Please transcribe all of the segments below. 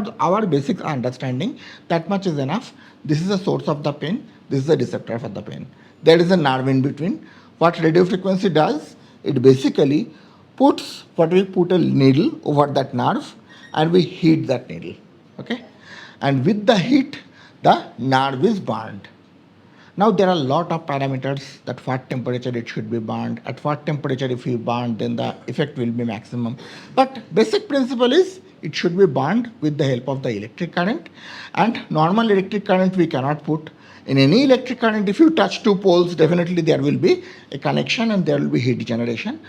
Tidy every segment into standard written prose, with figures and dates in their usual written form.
for our basic understanding, that much is enough. This is the source of the pain. This is the receptor for the pain. There is a nerve in between. What radiofrequency does, it basically we put a needle over that nerve and we heat that needle. Okay? And with the heat, the nerve is burned. Now there are a lot of parameters that what temperature it should be burned, at what temperature if you burn then the effect will be maximum. But basic principle is it should be burned with the help of the electric current, and normal electric current we cannot put. In any electric current, if you touch two poles, definitely there will be a connection and there will be heat generation.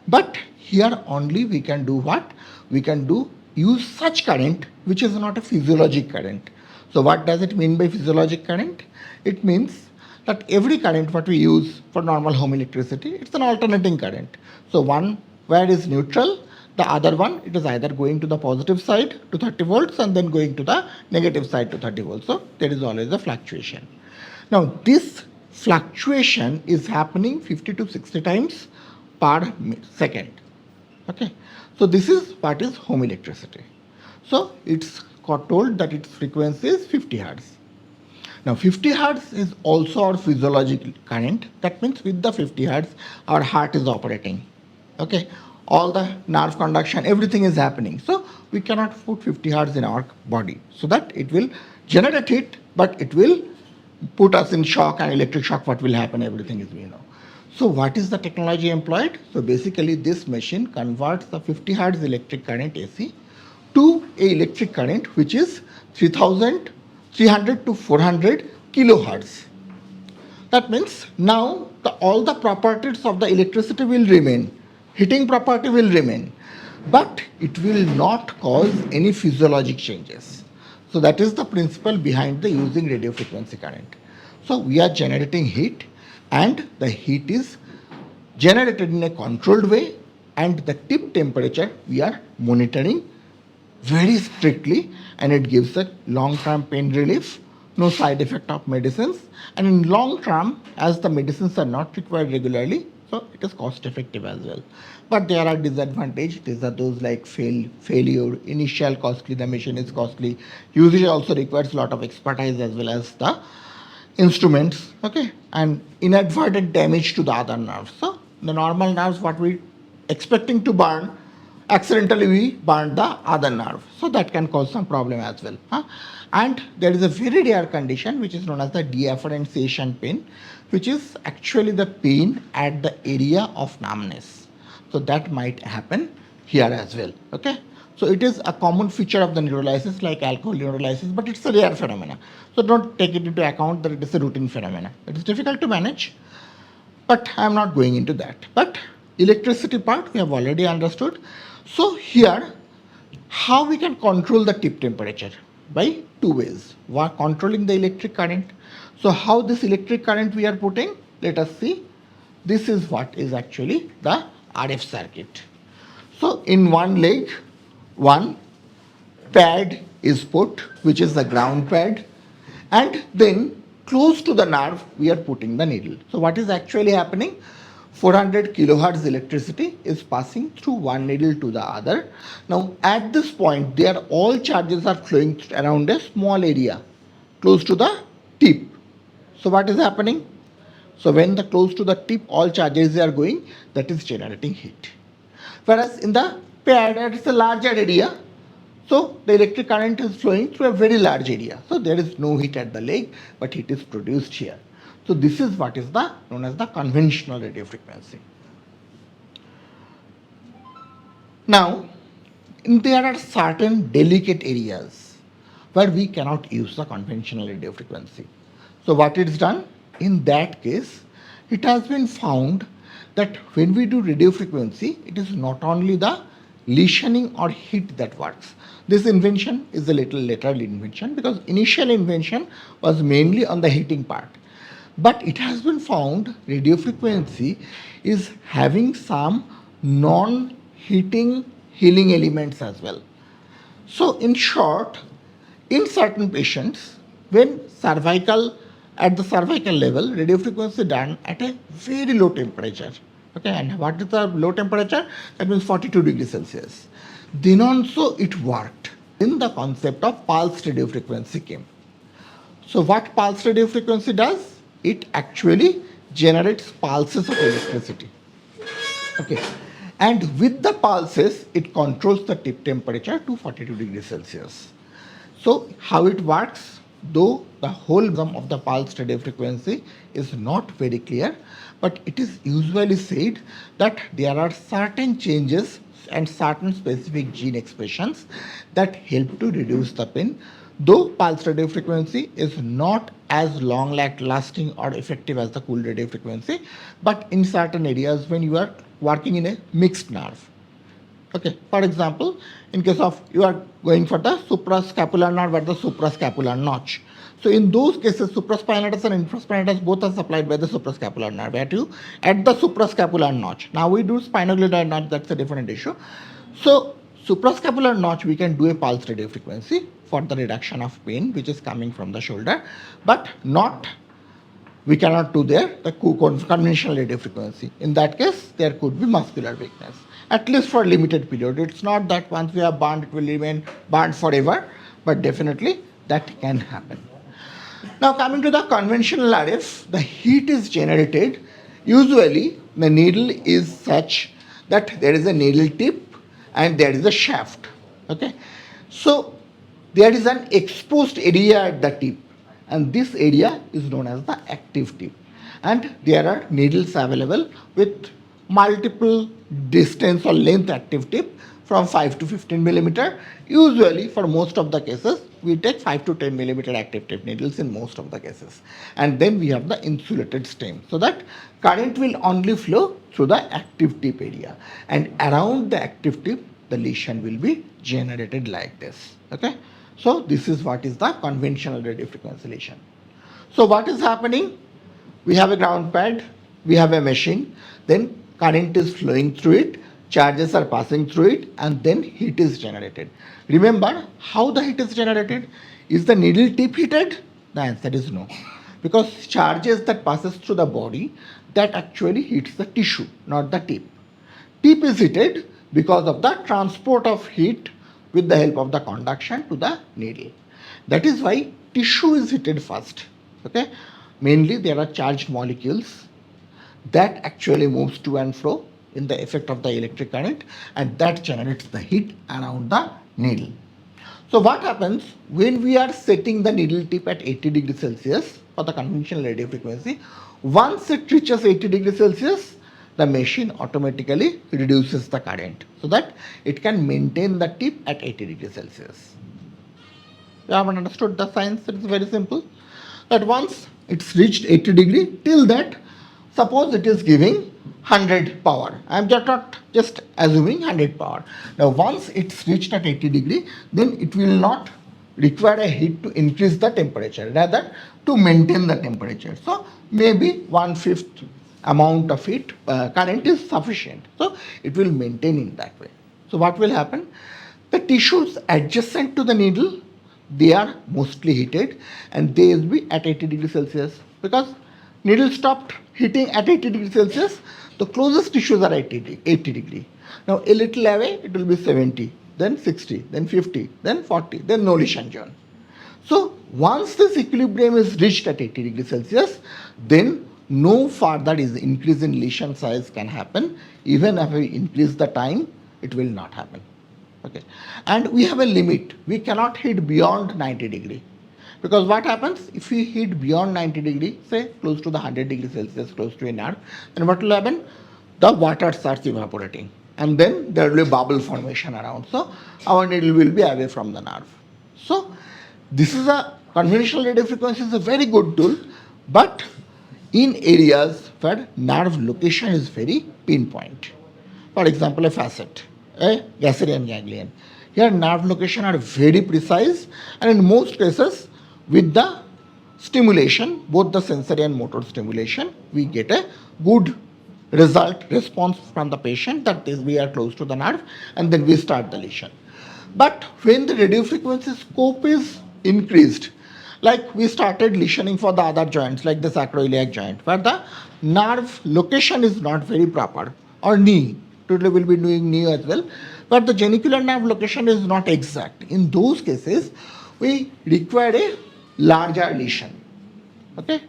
But here only we can do what? We can use such current which is not a physiologic current. So what does it mean by physiologic current? It means that every current what we use for normal home electricity, it's an alternating current. So one wire is neutral, the other one, it is either going to the positive side to 30 volts and then going to the negative side to 30 volts. So there is always a fluctuation. Now this fluctuation is happening 50 to 60 times per second. Okay. So this is what is home electricity. So it's told that its frequency is 50 hertz. Now 50 hertz is also our physiological current. That means with the 50 hertz, our heart is operating. Okay. All the nerve conduction, everything is happening. So we cannot put 50 hertz in our body so that it will generate heat, but it will put us in shock and electric shock. What will happen? Everything is we know. So what is the technology employed? So basically this machine converts the 50 hertz electric current AC to a electric current which is 300 to 400 kilohertz. That means now all the properties of the electricity will remain. Heating property will remain, but it will not cause any physiologic changes. So that is the principle behind the using radio frequency current. So we are generating heat, and the heat is generated in a controlled way, and the tip temperature we are monitoring very strictly, and it gives a long-term pain relief, no side effect of medicines, and in long term, as the medicines are not required regularly, so it is cost effective as well. But there are disadvantages. These are those like failure, initial costly, the machine is costly. Usage also requires a lot of expertise as well as the instruments, okay, and inadvertent damage to the other nerves. So the normal nerves, what we expecting to burn, accidentally we burn the other nerve. So that can cause some problem as well. And there is a very rare condition which is known as the deafferentiation pain, which is actually the pain at the area of numbness. So that might happen here as well. Okay. So it is a common feature of the neurolysis like alcohol neurolysis, but it's a rare phenomena. So don't take it into account that it is a routine phenomena. It is difficult to manage, but I am not going into that. But electricity part we have already understood. So here, how we can control the tip temperature? By two ways. One, controlling the electric current. So how this electric current we are putting? Let us see. This is what is actually the RF circuit. So in one leg, one pad is put, which is the ground pad, and then close to the nerve we are putting the needle. So what is actually happening? 400 kilohertz electricity is passing through one needle to the other. Now at this point, all charges are flowing around a small area close to the tip. So what is happening? So when the close to the tip all charges are going, that is generating heat. Whereas in the pad, it's a larger area, so the electric current is flowing through a very large area. So there is no heat at the leg, but heat is produced here. So this is what is known as the conventional radio frequency. Now, there are certain delicate areas where we cannot use the conventional radio frequency. So what is done? In that case, it has been found that when we do radio frequency, it is not only the lesioning or heat that works. This invention is a little later invention because initial invention was mainly on the heating part. But it has been found radio frequency is having some non-heating healing elements as well. So in short, in certain patients, when at the cervical level, radio frequency done at a very low temperature. Okay, and what is the low temperature? That means 42 degrees Celsius. Then also it worked. In the concept of pulsed radio frequency came. So what pulsed radio frequency does? It actually generates pulses of electricity. Okay. And with the pulses, it controls the tip temperature to 42 degrees Celsius. So how it works, though the whole sum of the pulsed radio frequency is not very clear, but it is usually said that there are certain changes and certain specific gene expressions that help to reduce the pain, though pulsed radio frequency is not as long lasting or effective as the cool radio frequency, but in certain areas when you are working in a mixed nerve. Okay, for example, in case of you are going for the suprascapular nerve at the suprascapular notch. So in those cases, supraspinatus and infraspinatus both are supplied by the suprascapular nerve at the suprascapular notch. Now we do spinoglenoid notch, that's a different issue. So suprascapular notch, we can do a pulse radio frequency for the reduction of pain which is coming from the shoulder, but not we cannot do there the conventional radio frequency. In that case, there could be muscular weakness, at least for a limited period. It's not that once we have burned, it will remain burned forever, but definitely that can happen. Now coming to the conventional RF, the heat is generated. Usually the needle is such that there is a needle tip and there is a shaft. Okay, so there is an exposed area at the tip, and this area is known as the active tip, and there are needles available with multiple distance or length active tip from 5 to 15 millimeter. Usually for most of the cases we take 5 to 10 millimeter active tip needles in most of the cases, and then we have the insulated stem so that current will only flow through the active tip area, and around the active tip the lesion will be generated like this. Okay, so this is what is the conventional radio frequency lesion. So what is happening? We have a ground pad, we have a machine, then current is flowing through it, charges are passing through it, and then heat is generated. Remember how the heat is generated? Is the needle tip heated? The answer is no, because charges that passes through the body, that actually hits the tissue, not the tip. Tip is heated because of the transport of heat with the help of the conduction to the needle. That is why tissue is heated first. Okay, mainly there are charged molecules that actually moves to and fro in the effect of the electric current, and that generates the heat around the needle. So what happens when we are setting the needle tip at 80 degrees Celsius for the conventional radio frequency? Once it reaches 80 degrees Celsius, the machine automatically reduces the current so that it can maintain the tip at 80 degrees Celsius. You haven't understood the science? It is very simple. That once it's reached 80 degree, till that, suppose it is giving 100 power. I am just assuming 100 power. Now once it's reached at 80 degree, then it will not require a heat to increase the temperature, rather to maintain the temperature. So maybe 1/5 amount of heat current is sufficient. So it will maintain in that way. So what will happen? The tissues adjacent to the needle, they are mostly heated, and they will be at 80 degrees Celsius, because needle stopped heating at 80 degrees Celsius. The closest tissues are 80 degree. Now a little away it will be 70, then 60, then 50, then 40, then no lesion zone. So once this equilibrium is reached at 80 degrees Celsius, then no further increase in lesion size can happen. Even if we increase the time, it will not happen. Okay, and we have a limit. We cannot hit beyond 90 degree, because what happens if we hit beyond 90 degree, say close to the 100 degrees Celsius, close to a nerve, then what will happen? The water starts evaporating, and then there will be bubble formation around. So our needle will be away from the nerve. So this is a conventional radio frequency is a very good tool, but in areas where nerve location is very pinpoint. For example, a facet, a Gasserian ganglion. Here nerve location are very precise, and in most cases with the stimulation, both the sensory and motor stimulation, we get a good response from the patient that is we are close to the nerve, and then we start the lesion. But when the radio frequency scope is increased, like we started lesioning for the other joints like the sacroiliac joint, where the nerve location is not very proper, or knee, today we'll be doing knee as well, but the genicular nerve location is not exact. In those cases, we require a larger lesion. Okay?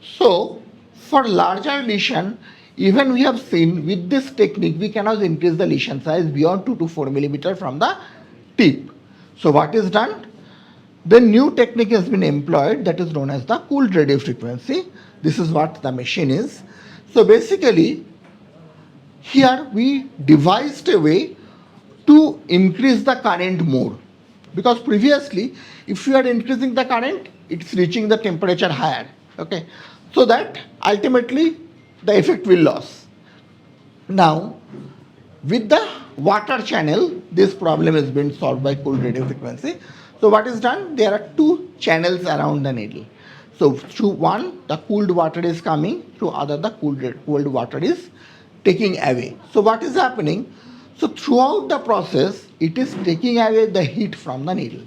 So, for larger lesion, even we have seen with this technique, we cannot increase the lesion size beyond 2 to 4 millimeter from the tip. So, what is done? The new technique has been employed that is known as the cooled radio frequency. This is what the machine is. So, basically, here we devised a way to increase the current more, because previously if you are increasing the current, it's reaching the temperature higher. Okay, so that ultimately the effect will lose. Now with the water channel, this problem has been solved by cooled radio frequency. So what is done? There are two channels around the needle. So through one the cooled water is coming, through other the cold water is taking away. So what is happening? So throughout the process, it is taking away the heat from the needle.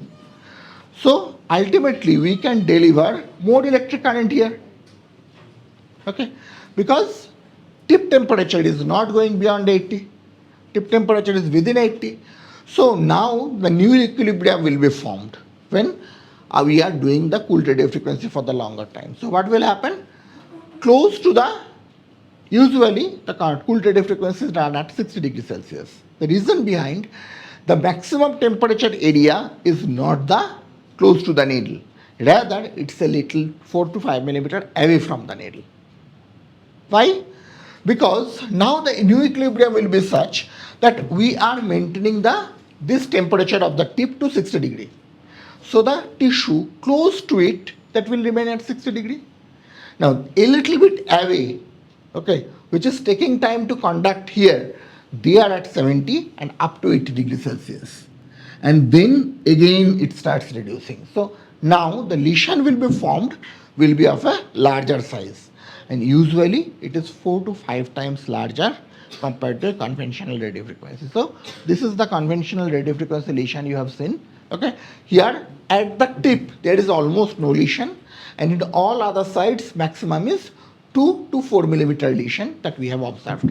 So ultimately we can deliver more electric current here. Okay, because tip temperature is not going beyond 80. Tip temperature is within 80. So now the new equilibrium will be formed when we are doing the cooled radio frequency for the longer time. So what will happen? Close to the Usually, the cooled radio frequencies run at 60 degrees Celsius. The reason behind the maximum temperature area is not the close to the needle. Rather, it's a little 4 to 5 millimeter away from the needle. Why? Because now the new equilibrium will be such that we are maintaining this temperature of the tip to 60 degree. So the tissue close to it that will remain at 60 degree. Now a little bit away, okay, which is taking time to conduct here, they are at 70 and up to 80 degrees Celsius. And then again it starts reducing. So now the lesion will be formed, will be of a larger size. And usually it is 4 to 5 times larger compared to conventional radio frequency. So this is the conventional radio frequency lesion you have seen. Okay, here at the tip there is almost no lesion, and in all other sides maximum is 2 to 4 millimeter lesion that we have observed.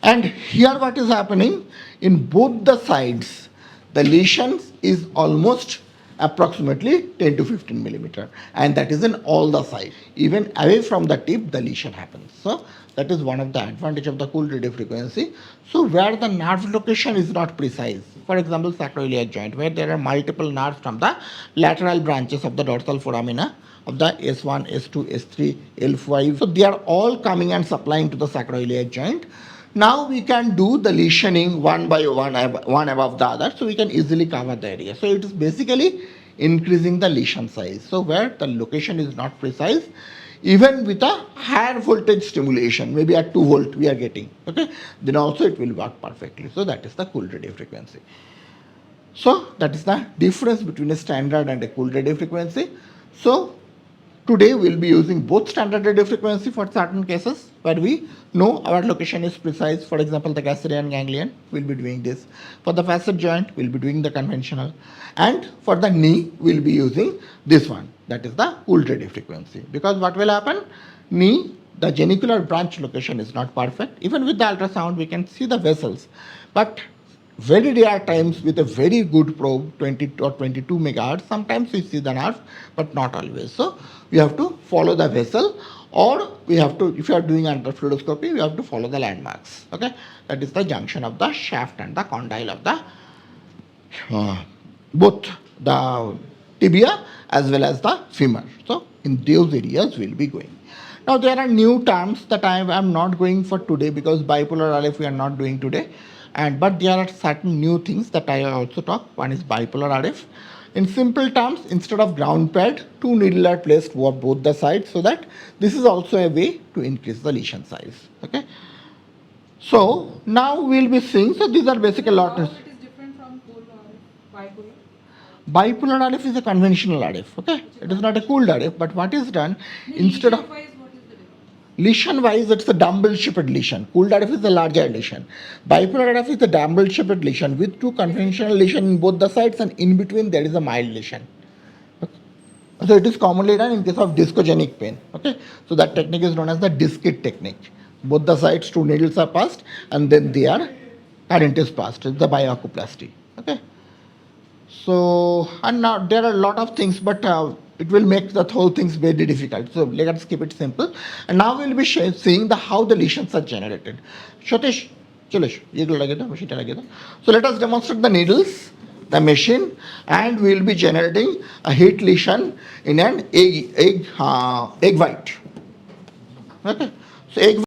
And here what is happening, in both the sides the lesion is almost approximately 10 to 15 millimeter, and that is in all the sides. Even away from the tip the lesion happens. So that is one of the advantage of the cooled radio frequency. So where the nerve location is not precise, for example sacroiliac joint, where there are multiple nerves from the lateral branches of the dorsal foramina of the S1, S2, S3, L5. So they are all coming and supplying to the sacroiliac joint. Now we can do the lesioning one by one above the other, so we can easily cover the area. So it is basically increasing the lesion size. So where the location is not precise, even with a higher voltage stimulation, maybe at 2 volt we are getting, okay, then also it will work perfectly. So that is the cooled radio frequency. So that is the difference between a standard and a cooled radio frequency. So today we will be using both standard radio frequency for certain cases where we know our location is precise. For example, the Gasserian ganglion will be doing this. For the facet joint, we will be doing the conventional. And for the knee, we will be using this one. That is the cooled radio frequency. Because what will happen? Knee, the genicular branch location is not perfect. Even with the ultrasound, we can see the vessels. But very rare times with a very good probe, 20 or 22 megahertz, sometimes we see the nerve, but not always. So we have to follow the vessel, or we have to, if you are doing under fluoroscopy, we have to follow the landmarks. Okay, that is the junction of the shaft and the condyle of the both the tibia as well as the femur. So in those areas we will be going. Now there are new terms that I am not going for today, because bipolar RF we are not doing today. But there are certain new things that I also talk. One is bipolar RF. In simple terms, instead of ground pad, 2 needles are placed over both the sides, so that this is also a way to increase the lesion size. Okay. So now we will be seeing. So these are basic a lot. How it is different from cooled or bipolar? Bipolar RF is a conventional RF. Okay, it is not a cooled RF. But what is done instead of lesion wise, it's a dumbbell shaped lesion. Cooled RF is a larger lesion. Bipolar RF is a dumbbell shaped lesion with 2 conventional lesions in both the sides, and in between there is a mild lesion. Okay. So it is commonly done in case of discogenic pain. Okay. So that technique is known as the discrete technique. Both the sides 2 needles are passed and then they are current is passed, the bioacuplasty. Okay. So, and now there are a lot of things, but it will make the whole things very difficult. So let's keep it simple. And now we'll be seeing the how the lesions are generated. Shotesh, chalo, egulo lage daw, machine ta lage daw. So let us demonstrate the needles, the machine, and we will be generating a heat lesion in an egg white. Okay. So egg